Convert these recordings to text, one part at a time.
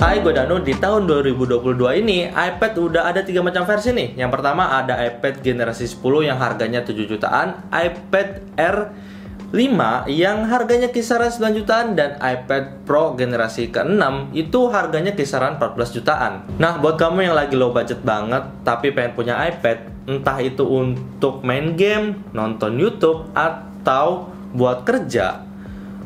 Hai, gue Danu. Di tahun 2022 ini iPad udah ada 3 macam versi nih. Yang pertama ada iPad generasi 10 yang harganya 7 jutaan, iPad Air 5 yang harganya kisaran 9 jutaan, dan iPad Pro generasi ke-6 itu harganya kisaran 14 jutaan. Nah, buat kamu yang lagi low budget banget tapi pengen punya iPad, entah itu untuk main game, nonton YouTube, atau buat kerja,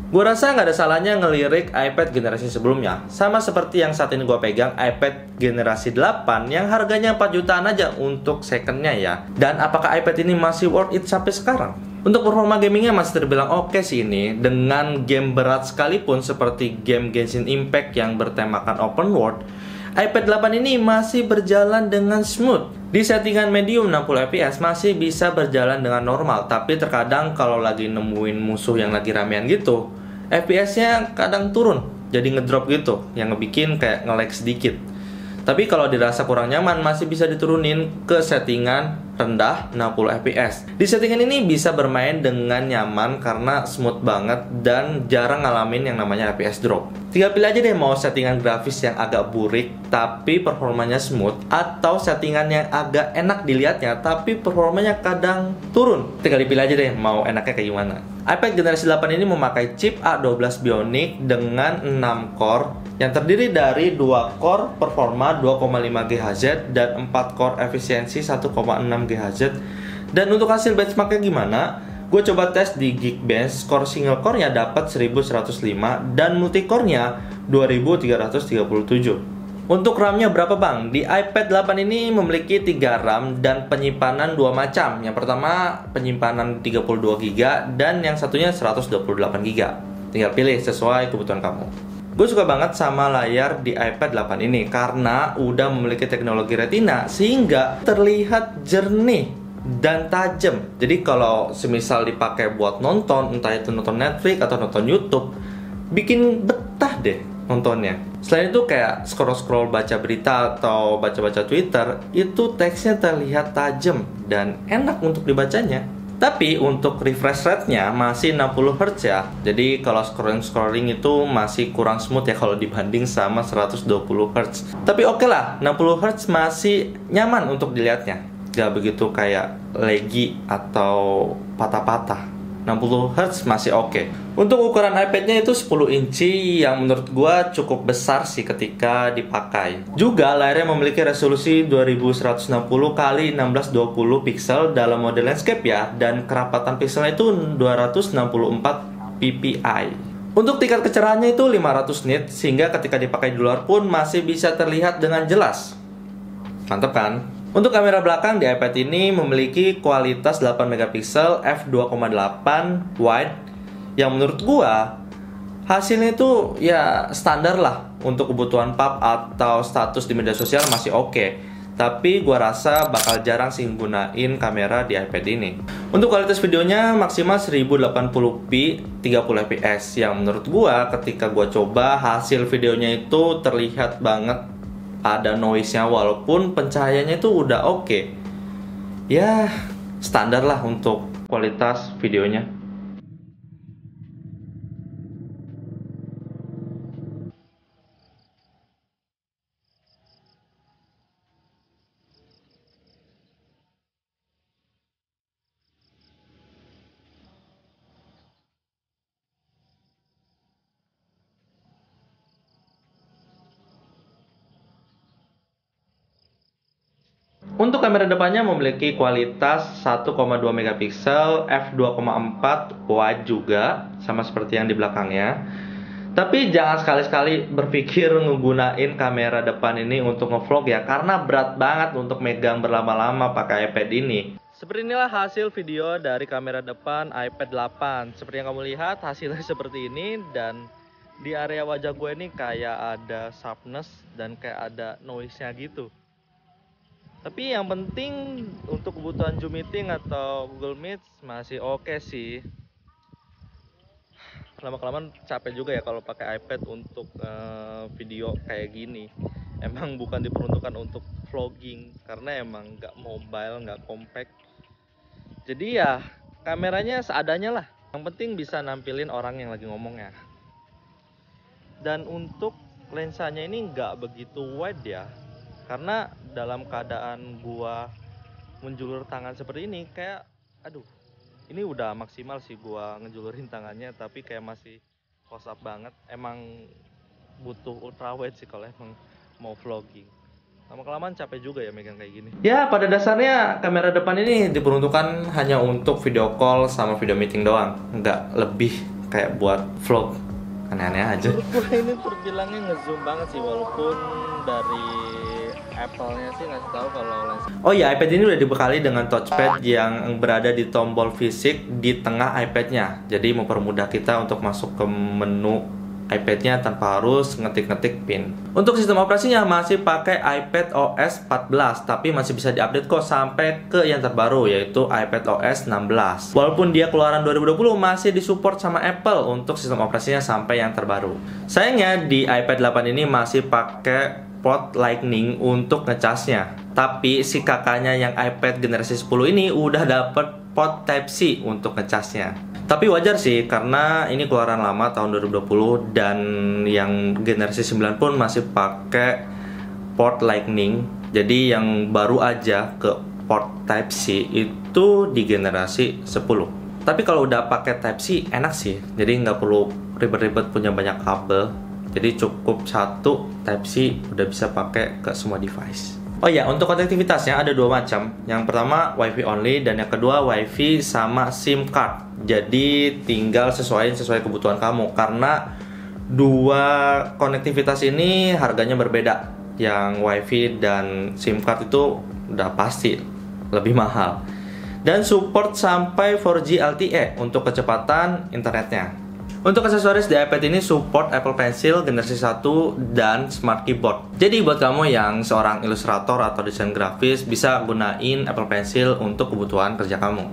gue rasa nggak ada salahnya ngelirik iPad generasi sebelumnya. Sama seperti yang saat ini gue pegang, iPad generasi 8 yang harganya 4 jutaan aja untuk secondnya ya. Dan apakah iPad ini masih worth it sampai sekarang? Untuk performa gamingnya masih terbilang oke sih ini. Dengan game berat sekalipun seperti game Genshin Impact yang bertemakan open world, iPad 8 ini masih berjalan dengan smooth. Di settingan medium 60 fps masih bisa berjalan dengan normal. Tapi terkadang kalau lagi nemuin musuh yang lagi ramean gitu, FPS-nya kadang turun, jadi ngedrop gitu, yang ngebikin kayak nge-lag sedikit. Tapi kalau dirasa kurang nyaman, masih bisa diturunin ke settingan rendah 60 fps. Di settingan ini bisa bermain dengan nyaman karena smooth banget dan jarang ngalamin yang namanya fps drop. Tinggal pilih aja deh mau settingan grafis yang agak burik tapi performanya smooth, atau settingan yang agak enak dilihatnya tapi performanya kadang turun. Tinggal dipilih aja deh mau enaknya kayak gimana. iPad generasi 8 ini memakai chip A12 Bionic dengan 6 core yang terdiri dari 2 core performa 2,5 GHz dan 4 core efisiensi 1,6 GHz. Dan untuk hasil benchmarknya gimana? Gue coba tes di Geekbench, score single core-nya dapat 1105 dan multicore-nya 2337. Untuk RAM-nya berapa bang? Di iPad 8 ini memiliki 3 RAM dan penyimpanan 2 macam. Yang pertama penyimpanan 32GB dan yang satunya 128GB. Tinggal pilih sesuai kebutuhan kamu. Gue suka banget sama layar di iPad 8 ini karena udah memiliki teknologi Retina sehingga terlihat jernih dan tajam. Jadi kalau semisal dipakai buat nonton, entah itu nonton Netflix atau nonton YouTube, bikin betah deh nontonnya. Selain itu kayak scroll-scroll baca berita atau baca-baca Twitter, itu teksnya terlihat tajam dan enak untuk dibacanya. Tapi untuk refresh rate-nya masih 60Hz ya. Jadi kalau scrolling itu masih kurang smooth ya kalau dibanding sama 120Hz. Tapi oke lah, 60Hz masih nyaman untuk dilihatnya. Gak begitu kayak laggy atau patah-patah. 60Hz masih oke. Untuk ukuran iPad-nya itu 10 inci yang menurut gua cukup besar sih ketika dipakai. Juga layarnya memiliki resolusi 2160 x 1620 pixel dalam mode landscape ya, dan kerapatan pixelnya itu 264 ppi. Untuk tingkat kecerahannya itu 500 nit sehingga ketika dipakai di luar pun masih bisa terlihat dengan jelas. Mantap kan? Untuk kamera belakang di iPad ini memiliki kualitas 8 megapiksel f2.8 wide yang menurut gua hasilnya itu ya standar lah. Untuk kebutuhan pub atau status di media sosial masih oke. Tapi gua rasa bakal jarang sih gunain kamera di iPad ini. Untuk kualitas videonya maksimal 1080p 30 fps yang menurut gua ketika gua coba hasil videonya itu terlihat banget ada noise-nya walaupun pencahayaannya itu udah oke. Ya, standar lah untuk kualitas videonya. Untuk kamera depannya memiliki kualitas 1,2 megapiksel f2.4 wide juga, sama seperti yang di belakangnya. Tapi jangan sekali-sekali berpikir ngegunain kamera depan ini untuk ngevlog ya, karena berat banget untuk megang berlama-lama pakai iPad ini. Seperti inilah hasil video dari kamera depan iPad 8. Seperti yang kamu lihat hasilnya seperti ini, dan di area wajah gue ini kayak ada sharpness dan kayak ada noise-nya gitu. Tapi yang penting untuk kebutuhan Zoom meeting atau Google Meet masih oke sih. Lama-kelamaan capek juga ya kalau pakai iPad untuk video kayak gini. Emang bukan diperuntukkan untuk vlogging karena emang nggak mobile, nggak compact. Jadi ya kameranya seadanya lah. Yang penting bisa nampilin orang yang lagi ngomong ya. Dan untuk lensanya ini nggak begitu wide ya, karena dalam keadaan gua menjulur tangan seperti ini kayak aduh, ini udah maksimal sih gua ngejulurin tangannya, tapi kayak masih close up banget. Emang butuh ultra wide sih kalau emang mau vlogging. Lama-kelamaan capek juga ya megang kayak gini. Ya, pada dasarnya kamera depan ini diperuntukkan hanya untuk video call sama video meeting doang, nggak lebih kayak buat vlog. Aneh-aneh aja. Menurut gue ini terbilangnya ngezoom banget sih, walaupun dari Apple-nya sih ngasih tahu kalau lens. Oh iya, iPad ini udah dibekali dengan touchpad yang berada di tombol fisik di tengah iPad-nya. Jadi mempermudah kita untuk masuk ke menu iPad-nya tanpa harus ngetik-ngetik pin. Untuk sistem operasinya masih pakai iPad OS 14, tapi masih bisa diupdate kok sampai ke yang terbaru, yaitu iPad OS 16. Walaupun dia keluaran 2020, masih disupport sama Apple untuk sistem operasinya sampai yang terbaru. Sayangnya di iPad 8 ini masih pakai port Lightning untuk ngecasnya. Tapi si kakaknya yang iPad generasi 10 ini udah dapet port Type-C untuk ngecasnya. Tapi wajar sih, karena ini keluaran lama tahun 2020 dan yang generasi 9 pun masih pakai port Lightning. Jadi yang baru aja ke port Type-C itu di generasi 10. Tapi kalau udah pakai Type-C enak sih, jadi nggak perlu ribet-ribet punya banyak kabel. Jadi cukup satu Type-C udah bisa pakai ke semua device. Oh ya, untuk konektivitasnya ada dua macam. Yang pertama WiFi only dan yang kedua WiFi sama SIM card. Jadi tinggal sesuai kebutuhan kamu, karena dua konektivitas ini harganya berbeda. Yang WiFi dan SIM card itu udah pasti lebih mahal. Dan support sampai 4G LTE untuk kecepatan internetnya. Untuk aksesoris di iPad ini support Apple Pencil generasi 1 dan Smart Keyboard. Jadi buat kamu yang seorang ilustrator atau desain grafis, bisa gunain Apple Pencil untuk kebutuhan kerja kamu.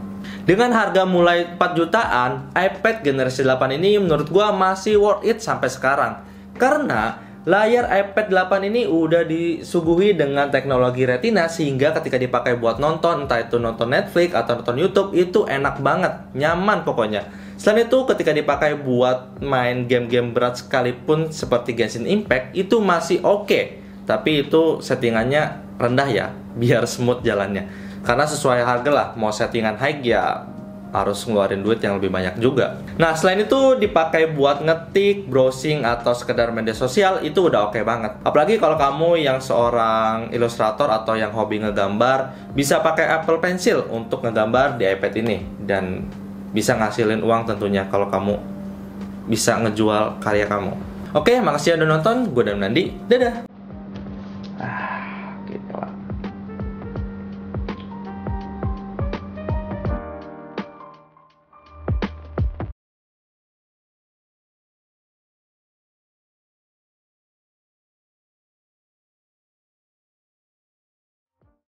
Dengan harga mulai 4 jutaan, iPad generasi 8 ini menurut gua masih worth it sampai sekarang. Karena layar iPad 8 ini udah disuguhi dengan teknologi Retina, sehingga ketika dipakai buat nonton, entah itu nonton Netflix atau nonton YouTube, itu enak banget, nyaman pokoknya. Selain itu, ketika dipakai buat main game-game berat sekalipun seperti Genshin Impact, itu masih oke. Tapi itu settingannya rendah ya, biar smooth jalannya. Karena sesuai harga lah, mau settingan high ya harus ngeluarin duit yang lebih banyak juga. Nah, selain itu dipakai buat ngetik, browsing, atau sekedar media sosial, itu udah oke banget. Apalagi kalau kamu yang seorang ilustrator atau yang hobi ngegambar, bisa pakai Apple Pencil untuk ngegambar di iPad ini. Dan bisa ngasilin uang tentunya kalau kamu bisa ngejual karya kamu. Oke, makasih udah nonton. Gue Dan Nandi. Dadah!